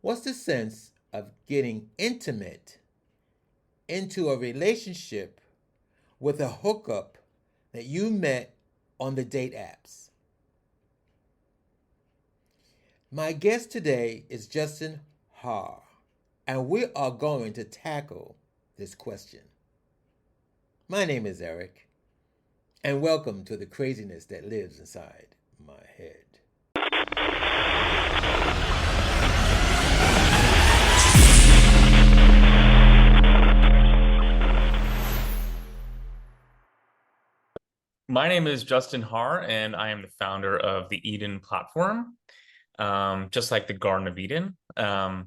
What's the sense of getting intimate into a relationship with a hookup that you met on the date apps? My guest today is Justin Haar, and we are going to tackle this question. My name is Eric, and welcome to the craziness that lives inside my head. My name is Justin Haar, and I am the founder of the Eden platform, just like the Garden of Eden. I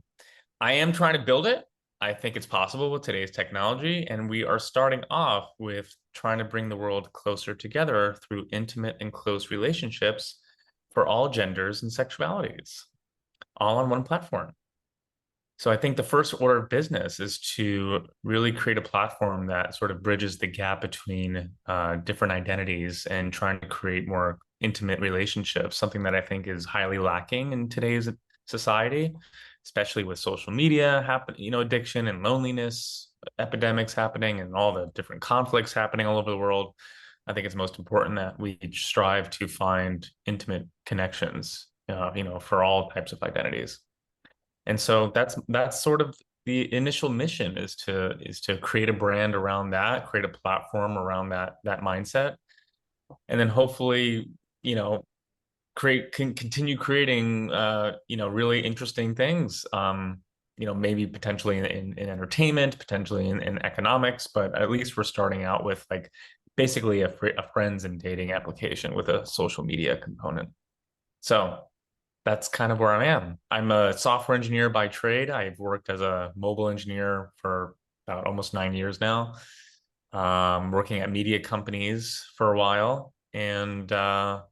am trying to build it. I think it's possible with today's technology, and we are starting off with trying to bring the world closer together through intimate and close relationships for all genders and sexualities, all on one platform. So I think the first order of business is to really create a platform that sort of bridges the gap between different identities and trying to create more intimate relationships, something that I think is highly lacking in today's society, especially with social media addiction and loneliness epidemics happening and all the different conflicts happening all over the world. I think it's most important that we strive to find intimate connections, for all types of identities. And so that's sort of the initial mission is to create a brand around that, create a platform around that mindset, and then hopefully, you know, continue creating really interesting things. Maybe potentially in entertainment, potentially in economics, but at least we're starting out with like basically a friends and dating application with a social media component. So that's kind of where I am. I'm a software engineer by trade. I've worked as a mobile engineer for about almost 9 years now, working at media companies for a while. And now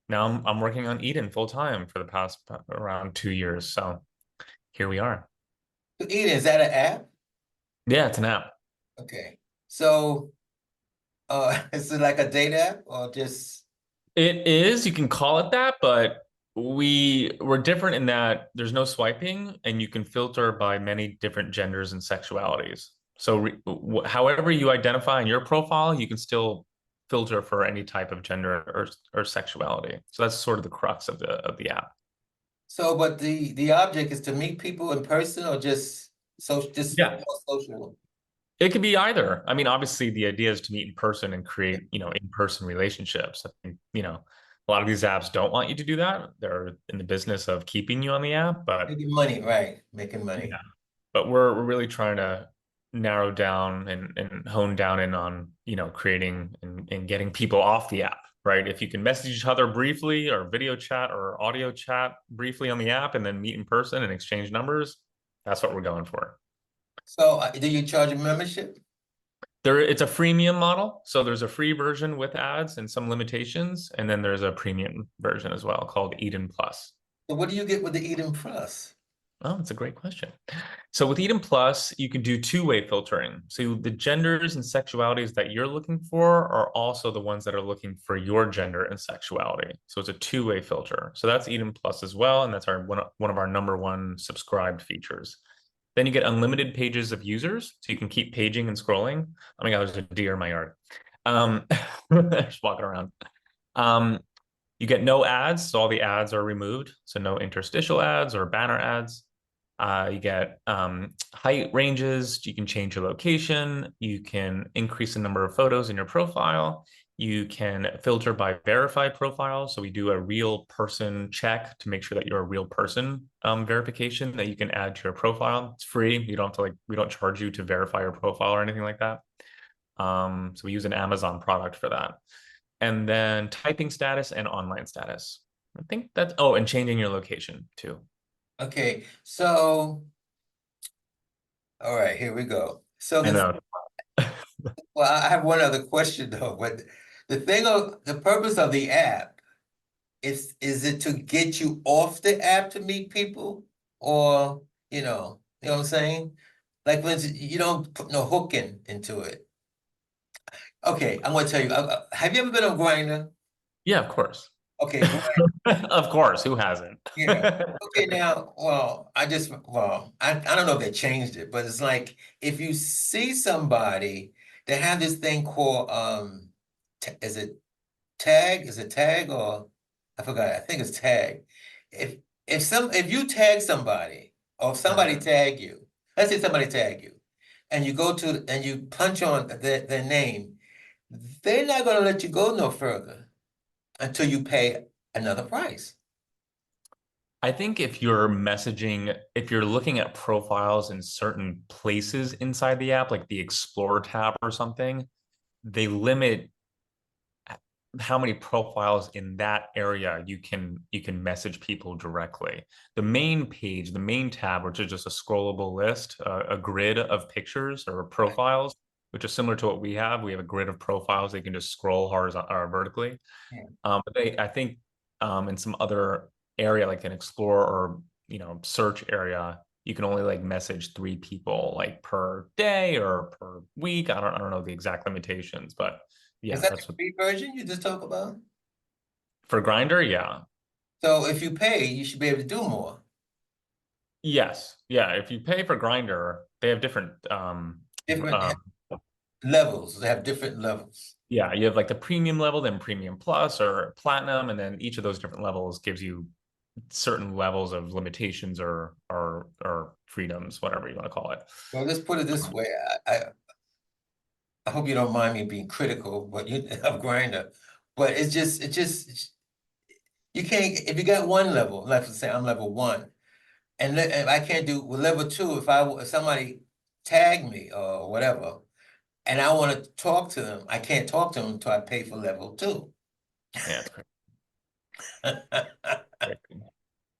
I'm working on Eden full time for the past around 2 years. So here we are. Eden, is that an app? Yeah, it's an app. Okay. So, is it like a date app or just It is, you can call it that, but we're different in that there's no swiping and you can filter by many different genders and sexualities. So however you identify in your profile, you can still filter for any type of gender or sexuality. So that's sort of the crux of the app. so? But the object is to meet people in person or just Yeah. social. It could be either. I mean, obviously the idea is to meet in person and create, in-person relationships. I think, a lot of these apps don't want you to do that. They're in the business of keeping you on the app, but Making money, right? Making yeah, money. but we're really trying to narrow down and hone down in on, creating and getting people off the app, right? If you can message each other briefly or video chat or audio chat briefly on the app and then meet in person and exchange numbers, that's what we're going for. So, do you charge a membership? It's a freemium model. So there's a free version with ads and some limitations, and then there's a premium version as well called Eden Plus. So what do you get with the Eden Plus? Oh, that's a great question. So with Eden Plus, you can do two-way filtering. So the genders and sexualities that you're looking for are also the ones that are looking for your gender and sexuality. So it's a two-way filter. So that's Eden Plus as well, and that's our one of our number one subscribed features. Then you get unlimited pages of users, so you can keep paging and scrolling. Oh my God, there's a deer in my yard. Um, just walking around. Um, you get no ads, so all the ads are removed. So no interstitial ads or banner ads. You get height ranges. You can change your location. You can increase the number of photos in your profile. You can filter by verified profile. So we do a real person check to make sure that you're a real person verification that you can add to your profile. It's free. You don't have to we don't charge you to verify your profile or anything like that. So we use an Amazon product for that. And then typing status and online status. I think that's, oh, and changing your location too. Okay, so all right, here we go. So I know. well, I have one other question though, but the purpose of the app is it to get you off the app to meet people, or you know what I'm saying? Like for instance, you don't put no hook into it. Okay, I'm gonna tell you. Have you ever been on Grindr? Yeah, of course. Okay, Of course, who hasn't? yeah. Okay, now, well, I don't know if they changed it, but it's like if you see somebody, they have this thing called is it tag? Is it tag or I forgot. I think it's tag. If if you tag somebody or if somebody tag you, let's say somebody tag you, and you go to and you punch on their name, they're not gonna let you go no further until you pay another price. I think if you're messaging, if you're looking at profiles in certain places inside the app, like the Explore tab or something, they limit how many profiles in that area you can message people directly. The main page, the main tab, which is just a scrollable list, a grid of pictures or profiles, which is similar to what we have. We have a grid of profiles that you can just scroll horizontally or vertically. Yeah. But I think in some other area like an explore or search area, you can only like message 3 people like per day or per week. I don't know the exact limitations, but Is yeah, that the that's what free version you just talked about? for Grinder. Yeah, So if you pay, you should be able to do more. yes, yeah. If you pay for Grinder, they have different Different um levels. They have different levels. yeah, you have like the premium level, then premium plus or platinum, and then each of those different levels gives you certain levels of limitations or freedoms, whatever you want to call it. Well, let's put it this way. I hope you don't mind me being critical, but you of Grinder. But you can't if you got one level, let's say I'm level one, and I can't do with level two if somebody tag me or whatever, and I want to talk to them, I can't talk to them until I pay for level two. Yeah, it's crazy.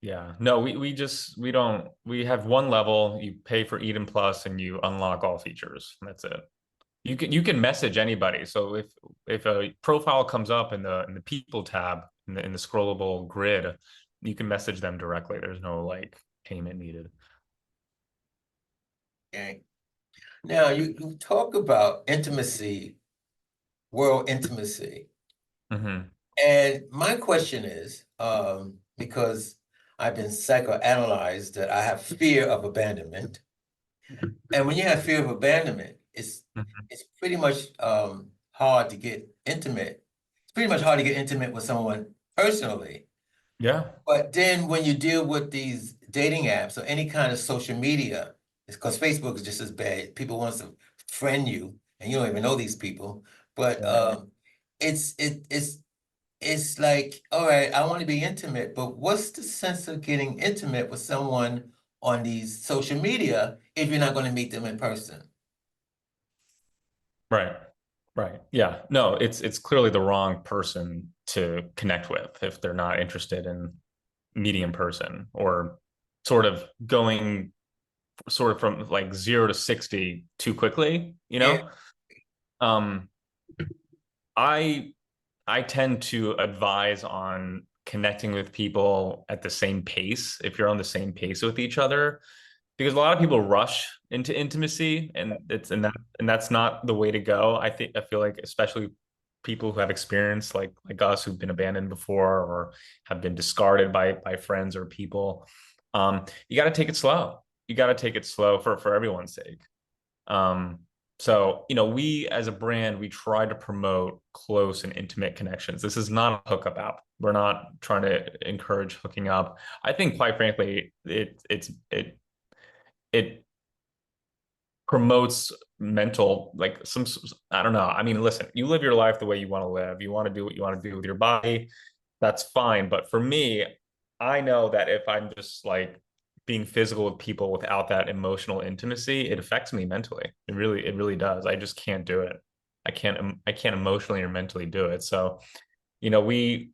Yeah. No, we don't we have one level, you pay for Eden Plus and you unlock all features. That's it. You can message anybody. So if a profile comes up in the people tab in the scrollable grid, you can message them directly. There's no like payment needed. Okay. Now you talk about intimacy, world intimacy. Hmm. And my question is, because I've been psychoanalyzed that I have fear of abandonment. And when you have fear of abandonment, it's pretty much hard to get intimate. It's pretty much hard to get intimate with someone personally. Yeah. But then when you deal with these dating apps or any kind of social media, it's because Facebook is just as bad. People want to friend you and you don't even know these people. But it's it, it's like, all right, I want to be intimate, but what's the sense of getting intimate with someone on these social media if you're not going to meet them in person? Right. Right. Yeah. No, it's clearly the wrong person to connect with if they're not interested in meeting in person or sort of going sort of from like 0 to 60 too quickly, you Yeah, know? Um, I I tend to advise on connecting with people at the same pace if you're on the same pace with each other because a lot of people rush into intimacy and that's not the way to go. I feel like especially people who have experience like us who've been abandoned before or have been discarded by friends or people. You got to take it slow. You got to take it slow for everyone's sake. Um, so, we as a brand, we try to promote close and intimate connections. This is not a hookup app. We're not trying to encourage hooking up. I think, quite frankly, it promotes mental, like I don't know. I mean, listen, you live your life the way you want to live. You want to do what you want to do with your body. That's fine. But for me, I know that if I'm just like being physical with people without that emotional intimacy, it affects me mentally. It really does. I just can't do it. I can't emotionally or mentally do it. So, the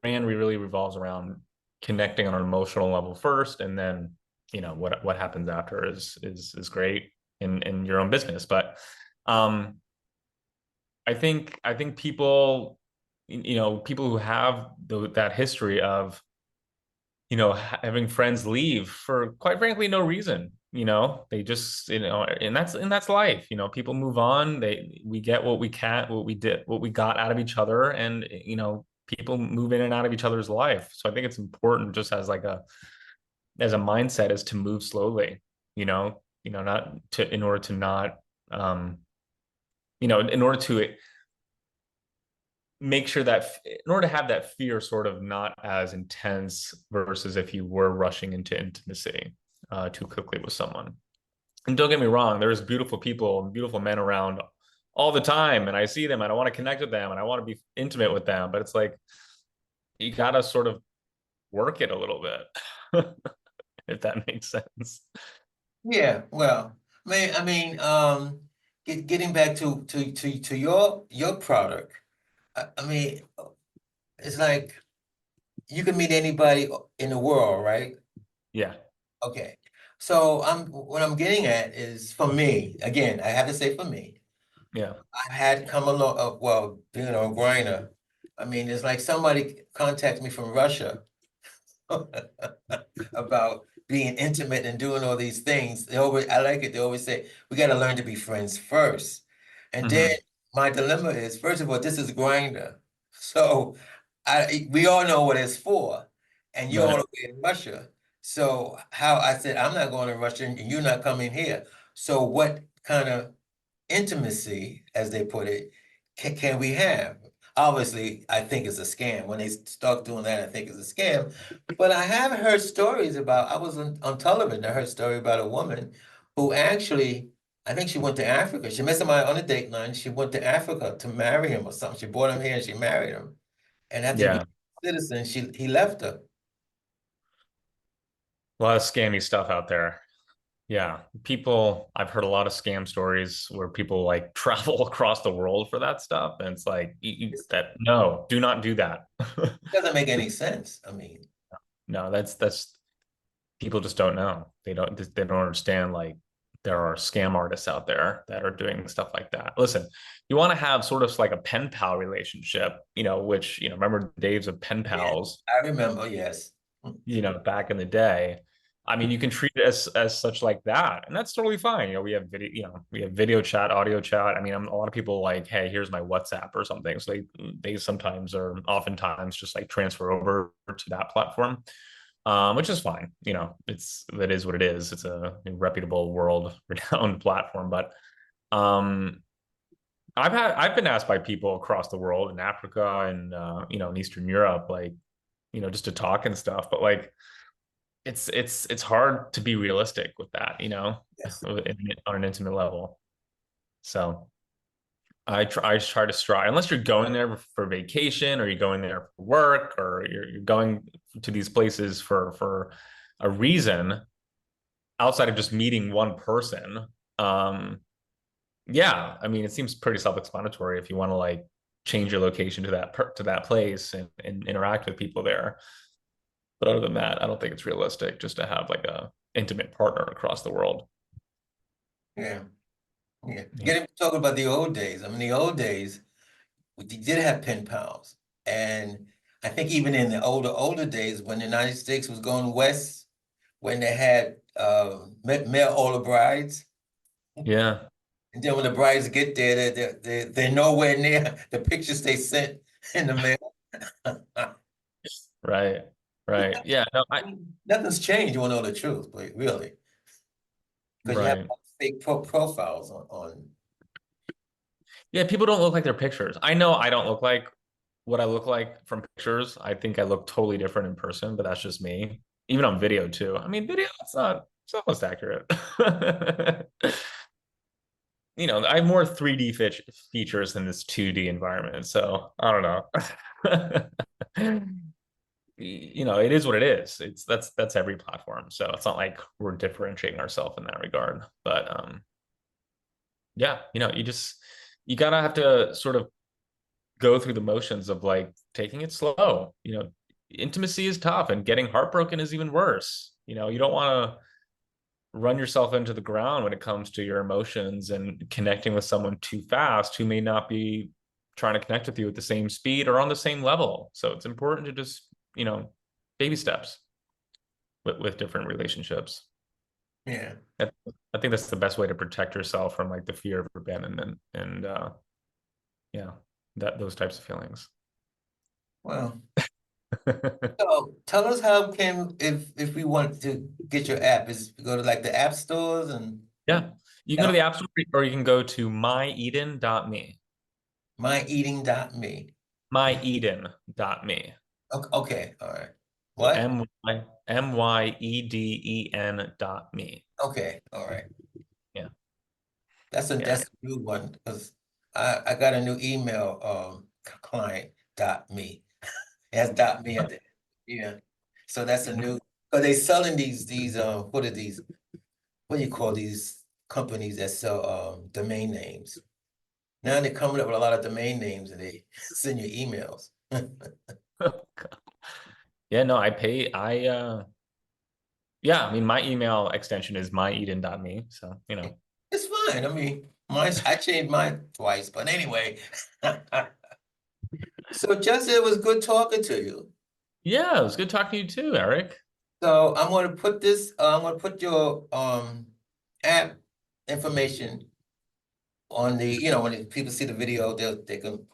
brand really revolves around connecting on an emotional level first, and then, what happens after is great in your own business. But um I think people, people who have that history of, having friends leave for quite frankly no reason. They just, and that's life. People move on. We get what we got out of each other, and people move in and out of each other's life. So I think it's important just as like as a mindset is to move slowly, not to, in order to not, in order to make sure that in order to have that fear sort of not as intense versus if you were rushing into intimacy too quickly with someone. And don't get me wrong, there's beautiful people and beautiful men around all the time, and I see them and I want to connect with them and I want to be intimate with them, but it's like you gotta sort of work it a little bit, if that makes sense. Yeah, well, getting back to your product, I mean, it's like you can meet anybody in the world, right? Yeah, Okay. So what I'm getting at is for me, again, I have to say for me, yeah, I had come along, well, being on Grindr, I mean, it's like somebody contacts me from Russia about being intimate and doing all these things. I like it. They always say, we got to learn to be friends first. And then hmm, my dilemma is, first of all, this is Grindr. So we all know what it's for. And you're all right, the way in Russia. So how I said, I'm not going to Russia and you're not coming here. So what kind of intimacy, as they put it, can we have? Obviously, I think it's a scam. When they start doing that, I think it's a scam. But I have heard stories about, I was on television, I heard a story about a woman who actually, I think she went to Africa. She met somebody on a date line. She went to Africa to marry him or something. She brought him here and she married him. And after he became yeah. a citizen, he left her. A lot of scammy stuff out there. Yeah, people, I've heard a lot of scam stories where people like travel across the world for that stuff. And it's like, no, do not do that. It doesn't make any sense. I mean, No, that's, people just don't know. They don't understand like there are scam artists out there that are doing stuff like that. Listen, you want to have sort of like a pen pal relationship, which, remember the days of pen yeah, pals, I remember, yes. back in the day. I mean, you can treat it as such like that, and that's totally fine. We have video chat, audio chat. I mean, a lot of people like, hey, here's my WhatsApp or something. So they sometimes or oftentimes just like transfer over to that platform, which is fine. That is what it is. It's a reputable, world renowned platform. But um, I've been asked by people across the world in Africa and in Eastern Europe, like just to talk and stuff. But like it's hard to be realistic with that, Yes. on an intimate level. So I try to strive, unless you're going there for vacation or you're going there for work or you're going to these places for a reason outside of just meeting one person. Um, yeah, I mean, it seems pretty self-explanatory if you want to like change your location to that place and interact with people there. But other than that, I don't think it's realistic just to have like a intimate partner across the world. Yeah. Yeah. Yeah. Getting talking about the old days. I mean, the old days, we did have pen pals. And I think even in the older days, when the United States was going west, when they had mail order brides, Yeah. and then when the brides get there, they're nowhere near the pictures they sent in the mail. Right. Right. Yeah. No, Nothing's changed, you want to know the truth, but really, because you have right. fake profiles on. Yeah. People don't look like their pictures. I know I don't look like what I look like from pictures. I think I look totally different in person, but that's just me. Even on video too. I mean, video, it's not most accurate. I have more 3D features than this 2D environment. So I don't know. It is what it is. That's every platform. So it's not like we're differentiating ourselves in that regard. But yeah, you gotta have to sort of go through the motions of like taking it slow. Intimacy is tough and getting heartbroken is even worse. You don't want to run yourself into the ground when it comes to your emotions and connecting with someone too fast who may not be trying to connect with you at the same speed or on the same level. So it's important to just, baby steps with different relationships. Yeah. I think that's the best way to protect yourself from like the fear of abandonment and yeah, those types of feelings. Well, so tell us how can, if we want to get your app, is go to like the app stores and Yeah. You can go to the App Store or you can go to myeden.me. myeating.me. Myeden.me. Okay, all right. So What? myeden.me. Okay, all right. Yeah. That's Yeah. a new one because I got a new email client dot me. It has dot me at the yeah. So that's a new because they selling these what are these, what do you call these companies that sell domain names? Now they're coming up with a lot of domain names and they send you emails. Yeah, no, yeah, I mean my email extension is myeden.me. So, It's fine. I mean, I changed mine twice, but anyway. So Justin, it was good talking to you. Yeah, it was good talking to you too, Eric. So I'm gonna put this, I'm gonna put your app information on the, when people see the video, they can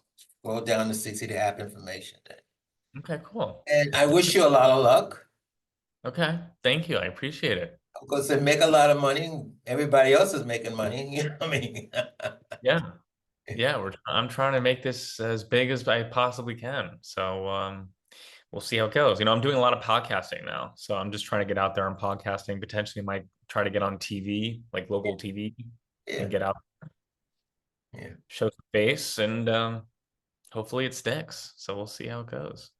go down to see the app information. Okay, cool. And I wish you a lot of luck Okay, thank you. I appreciate it. because they make a lot of money. Everybody else is making money, you know what I mean? Yeah. Yeah, I'm trying to make this as big as I possibly can. So we'll see how it goes. I'm doing a lot of podcasting now. So I'm just trying to get out there on podcasting. Potentially might try to get on TV, like local TV, Yeah, and get out, yeah. show some face, and hopefully it sticks. So we'll see how it goes.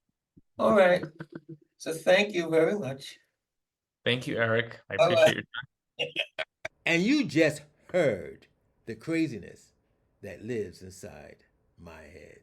All right. So thank you very much. Thank you, Eric. I Bye-bye. appreciate your And you just heard the craziness that lives inside my head.